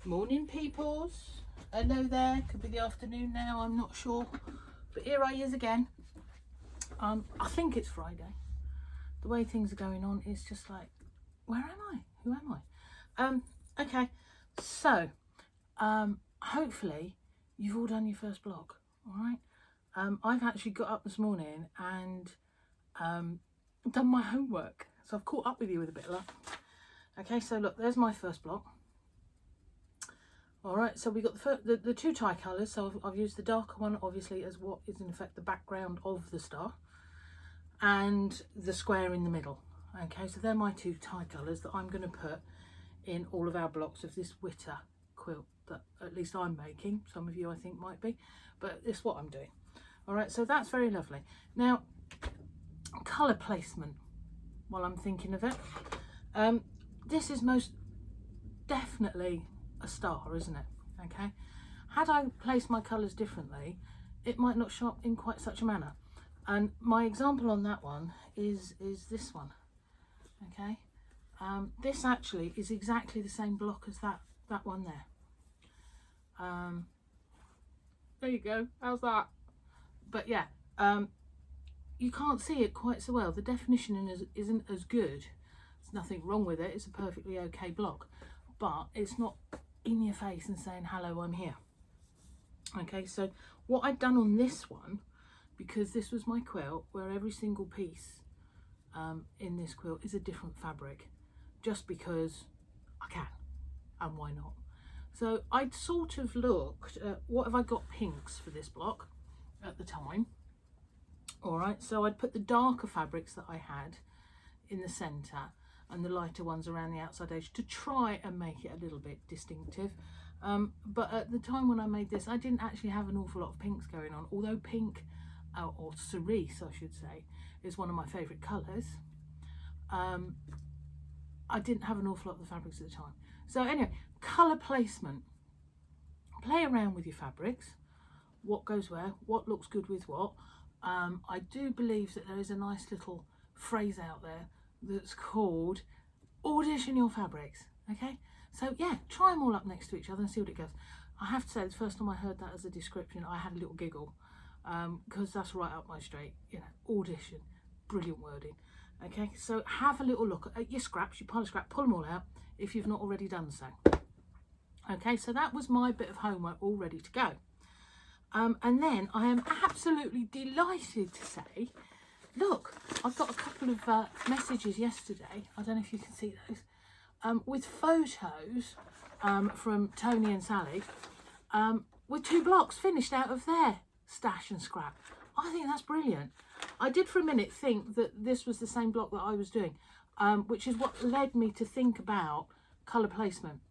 Morning, peoples. Hello there. Could be the afternoon now, I'm not sure. But here I is again. I think it's Friday. The way things are going on is just like, where am I? Who am I? Okay, so hopefully you've all done your first blog, all right? I've actually got up this morning and done my homework. So I've caught up with you with a bit of luck. Okay, so look, there's my first block. All right, so we got the two tie colours. So I've used the darker one, obviously, as what is in effect the background of the star, and the square in the middle. Okay, so they're my two tie colours that I'm going to put in all of our blocks of this Witter quilt that at least I'm making. Some of you I think might be, but it's what I'm doing. All right, so that's very lovely. Now, colour placement, while I'm thinking of it. This is most definitely a star, isn't it? Okay, had I placed my colours differently, it might not show up in quite such a manner. And my example on that one is this one. Okay, this actually is exactly the same block as that one there. There you go, how's that? But yeah, you can't see it quite so well. The definition isn't as good. There's nothing wrong with it, it's a perfectly okay block, but it's not in your face and saying hello, I'm here. Okay, so what I've done on this one, because this was my quilt where every single piece in this quilt is a different fabric, just because I can, and why not? So I'd sort of looked at what have I got pinks for this block at the time. All right, so I'd put the darker fabrics that I had in the centre and the lighter ones around the outside edge to try and make it a little bit distinctive. But at the time when I made this, I didn't actually have an awful lot of pinks going on, although pink, or cerise I should say, is one of my favourite colours. I didn't have an awful lot of the fabrics at the time. So anyway, colour placement. Play around with your fabrics, what goes where, what looks good with what. I do believe that there is a nice little phrase out there that's called audition your fabrics. Okay, so yeah, try them all up next to each other and see what it goes. I have to say, the first time I heard that as a description, I had a little giggle, because that's right up my street. You know, audition, brilliant wording. Okay, so have a little look at your scraps, your pile of scrap, pull them all out if you've not already done so. Okay, so that was my bit of homework all ready to go. And then I am absolutely delighted to say, look, I've got a couple of messages yesterday, I don't know if you can see those, with photos from Tony and Sally, with two blocks finished out of their stash and scrap. I think that's brilliant. I did for a minute think that this was the same block that I was doing, which is what led me to think about colour placement,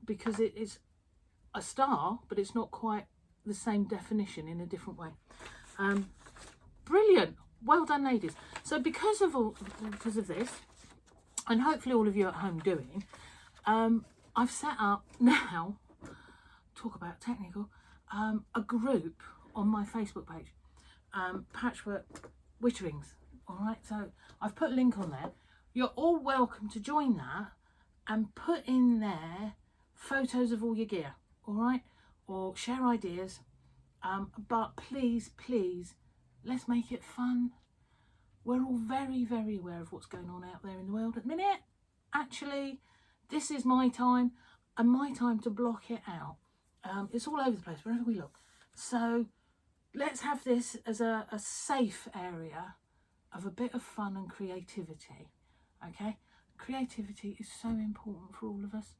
because it is a star, but it's not quite the same definition, in a different way. Brilliant, well done ladies. So because of this, and hopefully all of you at home doing, I've set up now, talk about technical, a group on my Facebook page, Patchwork Witterings. All right, so I've put a link on there. You're all welcome to join that and put in there photos of all your gear, all right, or share ideas, but please let's make it fun. We're all very aware of what's going on out there in the world at the minute. Actually, this is my time, and my time to block it out. It's all over the place wherever we look, so let's have this as a safe area of a bit of fun and creativity. Okay, creativity is so important for all of us.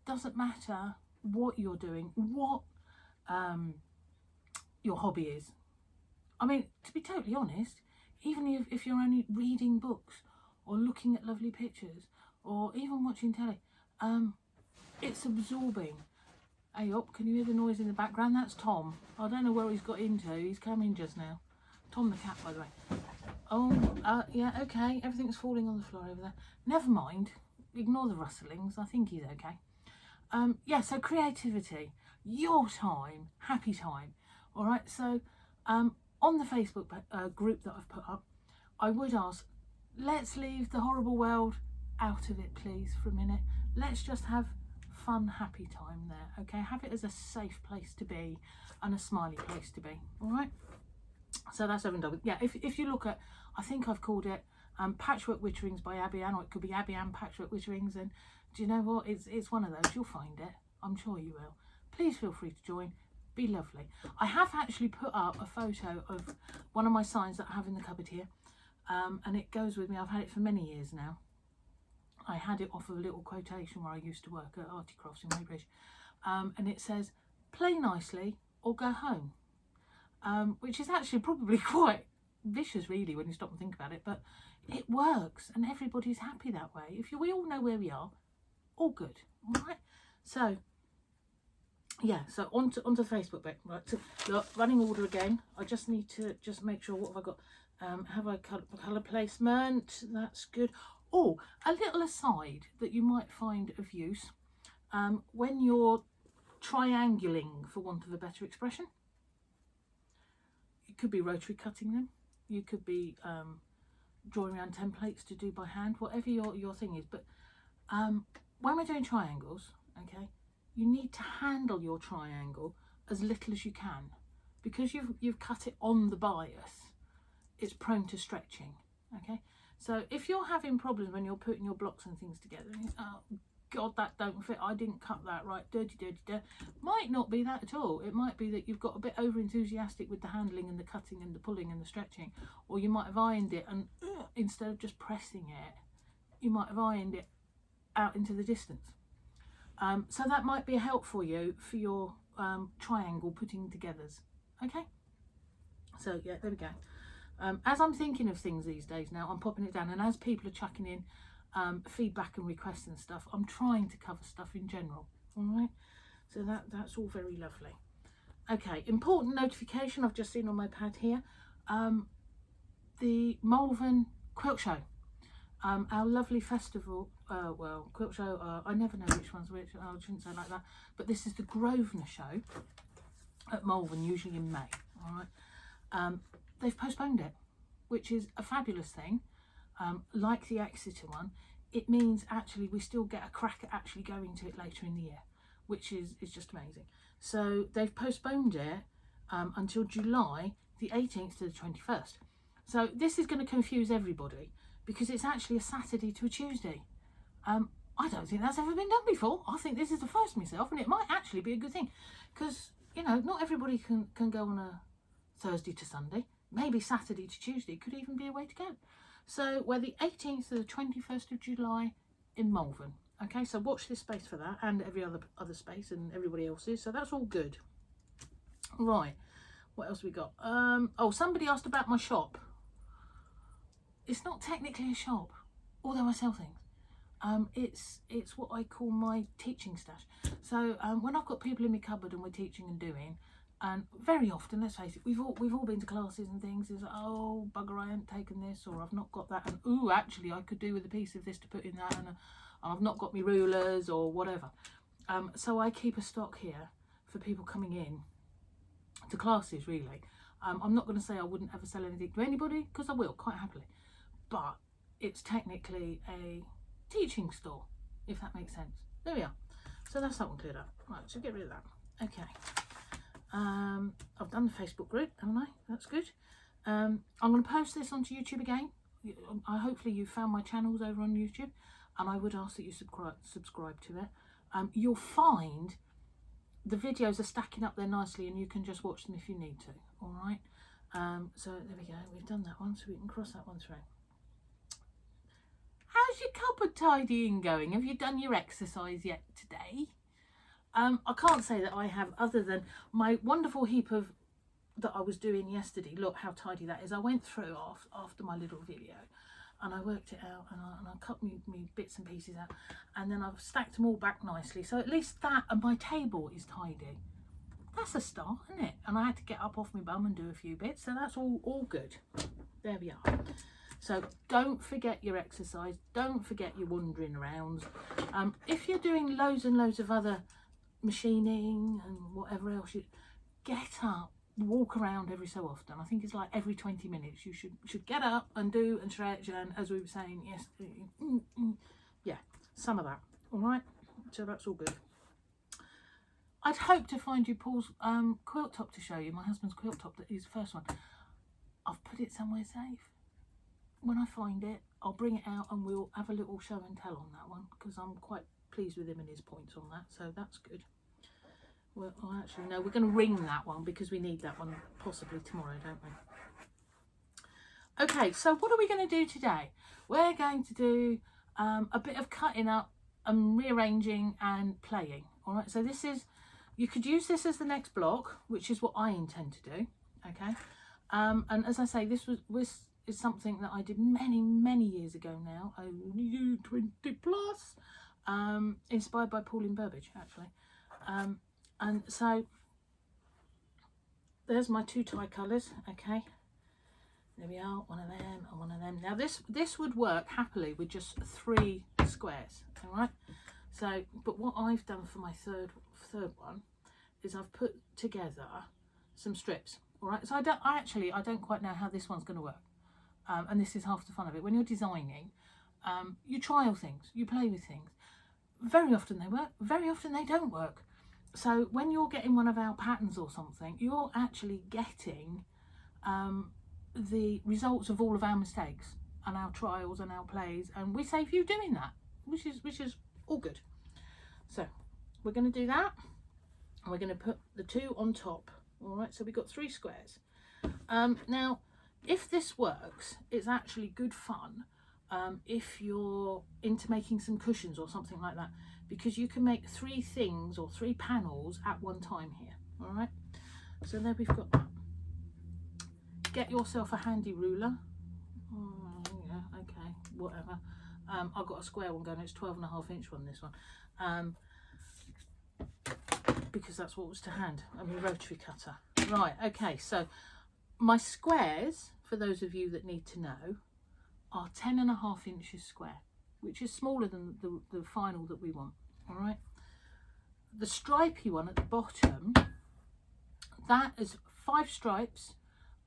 Doesn't matter what you're doing, what your hobby is. I mean, to be totally honest, even if you're only reading books or looking at lovely pictures or even watching telly, it's absorbing. Hey up, can you hear the noise in the background? That's Tom. I don't know where he's got into. He's come in just now. Tom the cat, by the way. Oh, yeah, okay. Everything's falling on the floor over there. Never mind. Ignore the rustlings. I think he's okay. Yeah, so creativity, your time, happy time. All right, so on the Facebook group that I've put up, I would ask, let's leave the horrible world out of it, please, for a minute. Let's just have fun, happy time there. Okay, have it as a safe place to be and a smiley place to be. All right, so that's everything done with. Yeah, if you look at, I think I've called it Patchwork Witterings by Abby Ann, or it could be Abby Ann Patchwork Witterings, and do you know what, it's one of those. You'll find it, I'm sure you will. Please feel free to join. Be lovely. I have actually put up a photo of one of my signs that I have in the cupboard here, and it goes with me. I've had it for many years now. I had it off of a little quotation where I used to work at Arty Crofts in Weybridge, and it says, play nicely or go home, which is actually probably quite vicious really when you stop and think about it, but it works and everybody's happy that way. We all know where we are, all good. All right, so yeah, so onto the Facebook bit. Right, so look, running order again. I just need to make sure, what have I got? Have I colour placement? That's good. Oh, a little aside that you might find of use when you're triangulating, for want of a better expression. You could be rotary cutting them. You could be drawing around templates to do by hand, whatever your thing is. But when we're doing triangles, okay, you need to handle your triangle as little as you can, because you've cut it on the bias. It's prone to stretching. Okay, so if you're having problems when you're putting your blocks and things together, oh God, that don't fit, I didn't cut that right, dirty, might not be that at all. It might be that you've got a bit over enthusiastic with the handling and the cutting and the pulling and the stretching, or you might have ironed it and instead of just pressing it, you might have ironed it out into the distance. So that might be a help for you for your triangle putting togethers. Okay, so yeah, there we go. As I'm thinking of things these days now, I'm popping it down, and as people are chucking in feedback and requests and stuff, I'm trying to cover stuff in general. All right, so that's all very lovely. Okay, important notification I've just seen on my pad here, the Malvern Quilt Show, our lovely festival, well, quilt show, I never know which one's which, I shouldn't say it like that, but this is the Grosvenor show at Malvern, usually in May. All right, they've postponed it, which is a fabulous thing. Like the Exeter one, it means actually we still get a crack at actually going to it later in the year, which is just amazing. So they've postponed it until July the 18th to the 21st. So this is going to confuse everybody, because it's actually a Saturday to a Tuesday. I don't think that's ever been done before. I think this is the first myself, and it might actually be a good thing, because, you know, not everybody can go on a Thursday to Sunday. Maybe Saturday to Tuesday could even be a way to go. So we're the 18th to the 21st of July in Malvern. Okay, so watch this space for that, and every other space and everybody else's. So that's all good. Right, what else we got? Oh, somebody asked about my shop. It's not technically a shop, although I sell things. It's what I call my teaching stash. So when I've got people in my cupboard and we're teaching and doing, and very often, let's face it, we've all been to classes and things. It's like, oh bugger, I haven't taken this, or I've not got that, and ooh, actually I could do with a piece of this to put in that, and I've not got my rulers or whatever. So I keep a stock here for people coming in to classes. Really, I'm not going to say I wouldn't ever sell anything to anybody, because I will quite happily, but it's technically a teaching store, if that makes sense. There we are. So that's that one cleared up. Right, so get rid of that. Okay. I've done the Facebook group, haven't I? That's good. I'm going to post this onto YouTube again. Hopefully you found my channels over on YouTube, and I would ask that you subscribe to it. You'll find the videos are stacking up there nicely, and you can just watch them if you need to. All right. So there we go. We've done that one, so we can cross that one through. How's your cupboard tidying going? Have you done your exercise yet today? I can't say that I have, other than my wonderful heap of that I was doing yesterday. Look how tidy that is. I went through after my little video, and I worked it out, and I cut me bits and pieces out, and then I've stacked them all back nicely. So at least that, and my table is tidy. That's a start, isn't it? And I had to get up off my bum and do a few bits, so that's all good. There we are. So don't forget your exercise. Don't forget your wandering around. If you're doing loads and loads of other machining and whatever else, you get up, walk around every so often. I think it's like every 20 minutes you should get up and do and stretch, and as we were saying yesterday, yeah, some of that. All right, so that's all good. I'd hope to find you Paul's quilt top to show you, my husband's quilt top, that is the first one. I've put it somewhere safe. When I find it, I'll bring it out and we'll have a little show and tell on that one, because I'm quite pleased with him and his points on that, so that's good. Well, actually, no, we're going to ring that one because we need that one possibly tomorrow, don't we? Okay, so what are we going to do today? We're going to do a bit of cutting up and rearranging and playing. All right, so this is, you could use this as the next block, which is what I intend to do. Okay, and as I say, this is something that I did many years ago now, 20 plus, inspired by Pauline Burbage actually. And so there's my two tie colours. Okay, there we are, one of them and one of them. Now this would work happily with just 3 squares. All right, so but what I've done for my third one is I've put together some strips. All right, so I don't quite know how this one's going to work, and this is half the fun of it. When you're designing, you trial things, you play with things. Very often they work, very often they don't work. So when you're getting one of our patterns or something, you're actually getting the results of all of our mistakes and our trials and our plays, and we save you doing that, which is all good. So we're going to do that, and we're going to put the 2 on top. All right, so we've got 3 squares. Now if this works, it's actually good fun if you're into making some cushions or something like that, because you can make 3 things or 3 panels at one time here. All right, so there we've got that. Get yourself a handy ruler. Oh, yeah, okay, whatever. I've got a square one going, it's 12.5 inch one, this one, because that's what was to hand. I mean, rotary cutter. Right, okay, so my squares, for those of you that need to know, are 10.5 inches square, which is smaller than the final that we want. All right, the stripy one at the bottom, that is 5 stripes,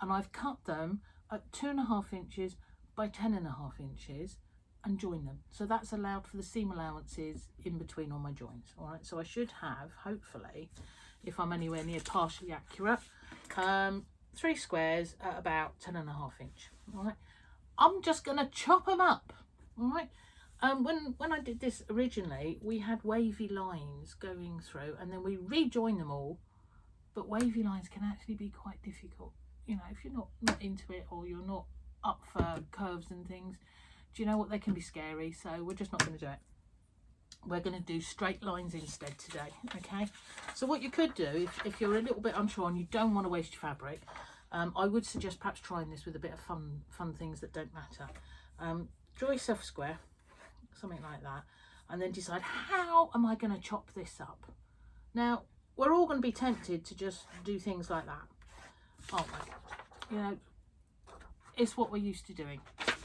and I've cut them at 2.5 inches by 10.5 inches and join them, so that's allowed for the seam allowances in between all my joins. All right, so I should have, hopefully, if I'm anywhere near partially accurate, 3 squares at about 10.5 inch. All right, I'm just going to chop them up. All right, when I did this originally, we had wavy lines going through, and then we rejoined them all, but wavy lines can actually be quite difficult, you know, if you're not into it, or you're not up for curves and things. Do you know what, they can be scary, so we're just not going to do it. We're going to do straight lines instead today. Okay, so what you could do, if you're a little bit unsure and you don't want to waste your fabric, I would suggest perhaps trying this with a bit of fun things that don't matter. Draw yourself a square, something like that, and then decide, how am I going to chop this up? Now, we're all going to be tempted to just do things like that, aren't we? You know, it's what we're used to doing.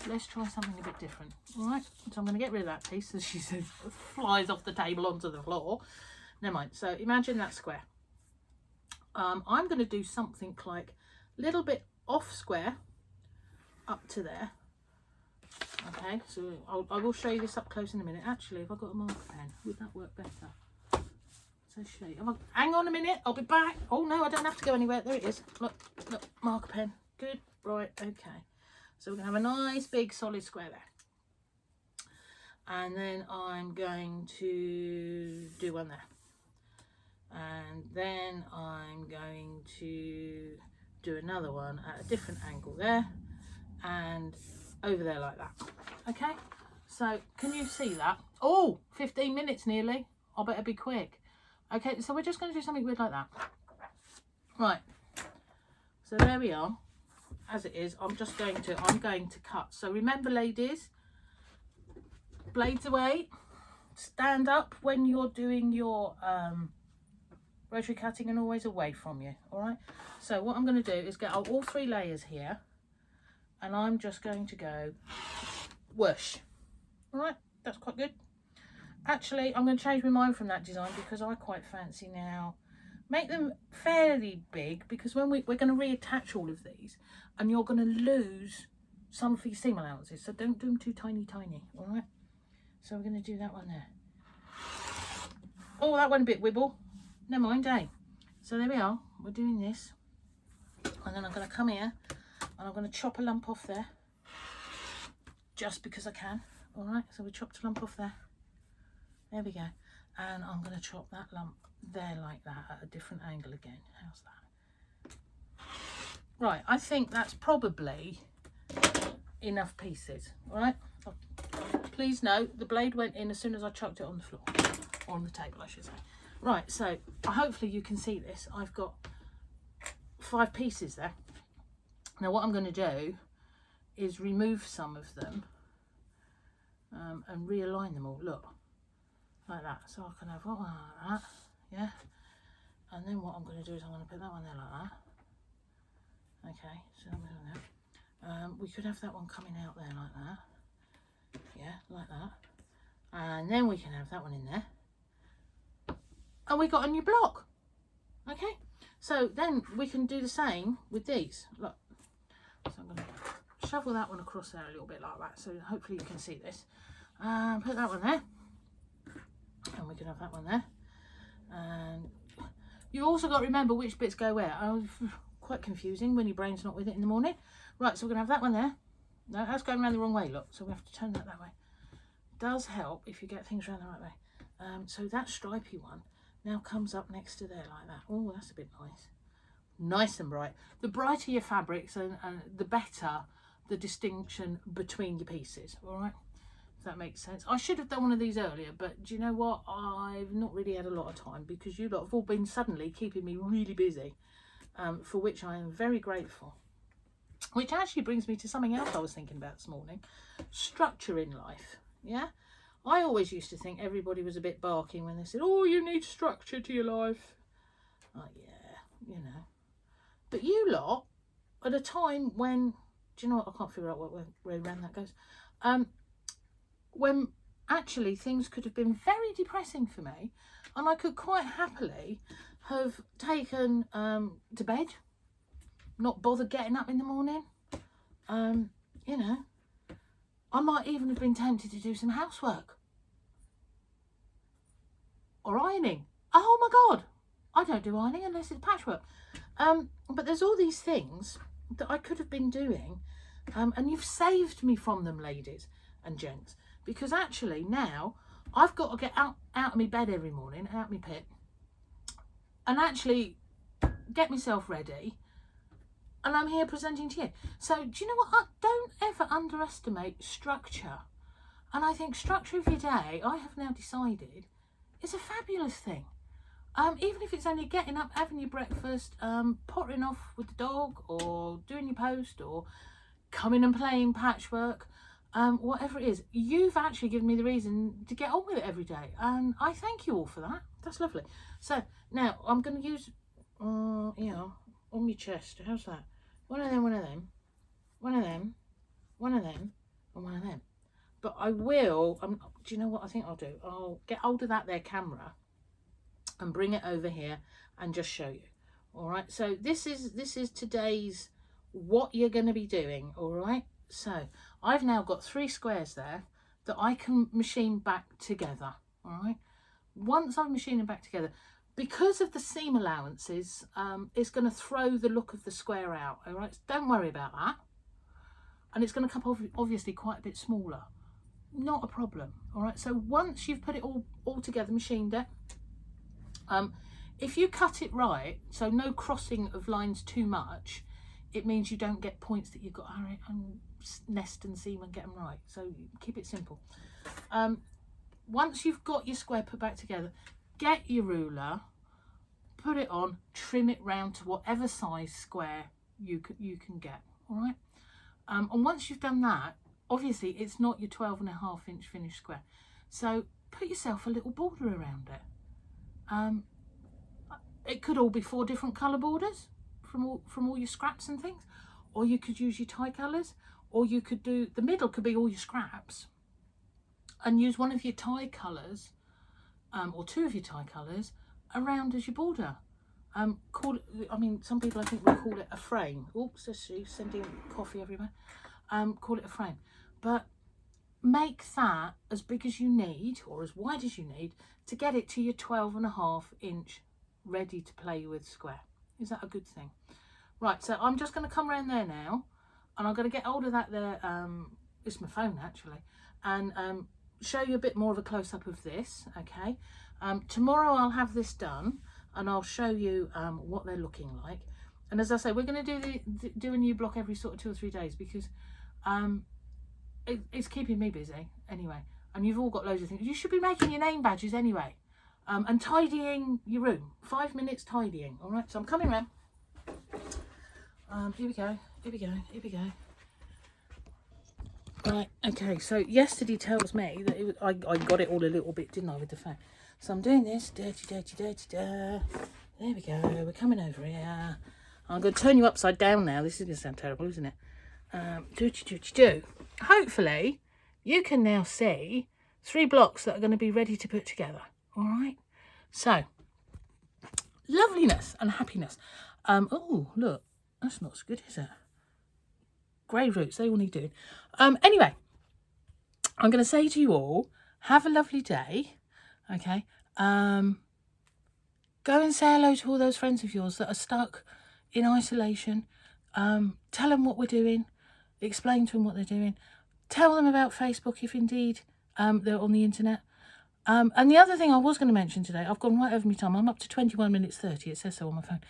Let's try something a bit different. All right, so I'm going to get rid of that piece, as she says, flies off the table onto the floor. Never mind. So imagine that square. I'm going to do something like a little bit off square up to there. Okay, so I will show you this up close in a minute. Actually, if I've got a marker pen, would that work better? So show you. Hang on a minute, I'll be back. Oh no, I don't have to go anywhere. There it is. Look, marker pen. Good. Right, okay. So we're going to have a nice big solid square there. And then I'm going to do one there. And then I'm going to do another one at a different angle there. And over there like that. Okay, so can you see that? Oh, 15 minutes nearly. I better be quick. Okay, so we're just going to do something weird like that. Right, so there we are. As it is, I'm going to cut. So remember, ladies, blades away, stand up when you're doing your rotary cutting, and always away from you. All right, so what I'm going to do is get all 3 layers here, and I'm just going to go whoosh. All right, that's quite good. Actually, I'm going to change my mind from that design, because I quite fancy now make them fairly big, because when we're going to reattach all of these, and you're going to lose some of your seam allowances, so don't do them too tiny. All right, so we're going to do that one there. Oh, that went a bit wibble. never mind, eh? So there we are, we're doing this. And then I'm going to come here and I'm going to chop a lump off there. Just because I can. Alright, so we chopped a lump off there. There we go. And I'm going to chop that lump there like that at a different angle again. How's that? Right, I think that's probably enough pieces. Alright, please note the blade went in as soon as I chucked it on the floor. Or on the table, I should say. Right, so hopefully you can see this. I've got 5 pieces there. Now what I'm going to do is remove some of them and realign them all. Look, like that. So I can have one like that, yeah. And then what I'm going to do is I'm going to put that one there like that. Okay, so I'm doing that. We could have that one coming out there like that. Yeah, like that. And then we can have that one in there. And we got a new block. Okay, so then we can do the same with these. Look, so I'm going to shovel that one across there a little bit like that, so hopefully you can see this. Put that one there, and we can have that one there. And you also got to remember which bits go where. Quite confusing when your brain's not with it in the morning. Right, so we're going to have that one there. No, that's going around the wrong way, look, so we have to turn that way. Does help if you get things around the right way. So that stripy one now comes up next to there like that. Oh, that's a bit nice. Nice and bright. The brighter your fabrics and the better the distinction between your pieces. All right, if that makes sense. I should have done one of these earlier, but do you know what? I've not really had a lot of time because you lot have all been suddenly keeping me really busy, for which I am very grateful. Which actually brings me to something else I was thinking about this morning. Structure in life. Yeah, I always used to think everybody was a bit barking when they said, oh, you need structure to your life. Like, yeah, you know. But you lot, at a time when, do you know what, I can't figure out what way around that goes. When actually things could have been very depressing for me, and I could quite happily have taken to bed, not bother getting up in the morning. You know, I might even have been tempted to do some housework. Or ironing. Oh my God, I don't do ironing unless it's patchwork. But there's all these things that I could have been doing, and you've saved me from them, ladies and gents, because actually now I've got to get out of my bed every morning, out my pit, and actually get myself ready, and I'm here presenting to you. So do you know what? I don't ever underestimate structure, and I think structure of your day, I have now decided, is a fabulous thing. Even if it's only getting up, having your breakfast, pottering off with the dog, or doing your post, or coming and playing patchwork, whatever it is, you've actually given me the reason to get on with it every day, and I thank you all for that. That's lovely. So now I'm going to use, you know, on your chest. How's that? One of them, one of them, one of them, one of them, and one of them. But I will. Do you know what I think I'll do? I'll get hold of that there camera and bring it over here and just show you. All right, so this is today's what you're going to be doing. All right, so I've now got 3 squares there that I can machine back together. All right, once I've machined them back together, because of the seam allowances, it's going to throw the look of the square out. All right, so don't worry about that. And it's going to come off obviously quite a bit smaller. Not a problem. All right, so once you've put it all together, machined it, if you cut it right, so no crossing of lines too much, it means you don't get points that you've got to nest and seam and get them right. So keep it simple. Once you've got your square put back together, get your ruler, put it on, trim it round to whatever size square you can get. All right, and once you've done that, obviously it's not your 12.5 inch finished square, so put yourself a little border around it. It could all be 4 different colour borders from all your scraps and things, or you could use your tie colours, or you could do, the middle could be all your scraps and use one of your tie colours, or 2 of your tie colours around as your border. Call it, I mean, some people I think will call it a frame. Oops, she's sending coffee everywhere. Call it a frame, but make that as big as you need, or as wide as you need, to get it to your 12.5 inch ready to play with square. Is that a good thing? Right, so I'm just going to come around there now, and I'm going to get hold of that there, it's my phone actually, and show you a bit more of a close-up of this, okay? Tomorrow I'll have this done, and I'll show you what they're looking like. And as I say, we're going to do a new block every sort of 2 or 3 days, because it's keeping me busy anyway. And you've all got loads of things. You should be making your name badges anyway, and tidying your room. 5 minutes tidying. All right, so I'm coming round. Here we go. Here we go. Here we go. Right. Okay. So yesterday tells me that I got it all a little bit, didn't I, with the phone? So I'm doing this. There we go. We're coming over here. I'm going to turn you upside down now. This is going to sound terrible, isn't it? Do. Hopefully, you can now see 3 blocks that are going to be ready to put together. All right. So, loveliness and happiness. Oh, look. That's not so good, is it? Grey roots, they all need doing. Anyway, I'm going to say to you all, have a lovely day. Okay. Go and say hello to all those friends of yours that are stuck in isolation. Tell them what we're doing. Explain to them what they're doing. Tell them about Facebook if indeed they're on the internet. And the other thing I was going to mention today, I've gone right over my time. I'm up to 21 minutes 30. It says so on my phone.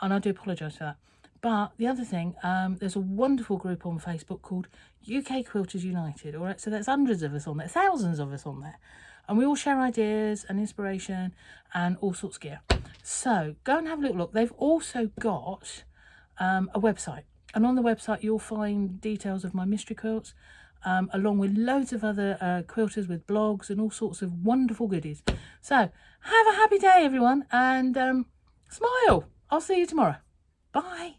And I do apologise for that. But the other thing, there's a wonderful group on Facebook called UK Quilters United. All right, so there's hundreds of us on there, thousands of us on there. And we all share ideas and inspiration and all sorts of gear. So go and have a little look. They've also got a website. And on the website, you'll find details of my mystery quilts, along with loads of other quilters with blogs and all sorts of wonderful goodies. So have a happy day, everyone, and smile. I'll see you tomorrow. Bye.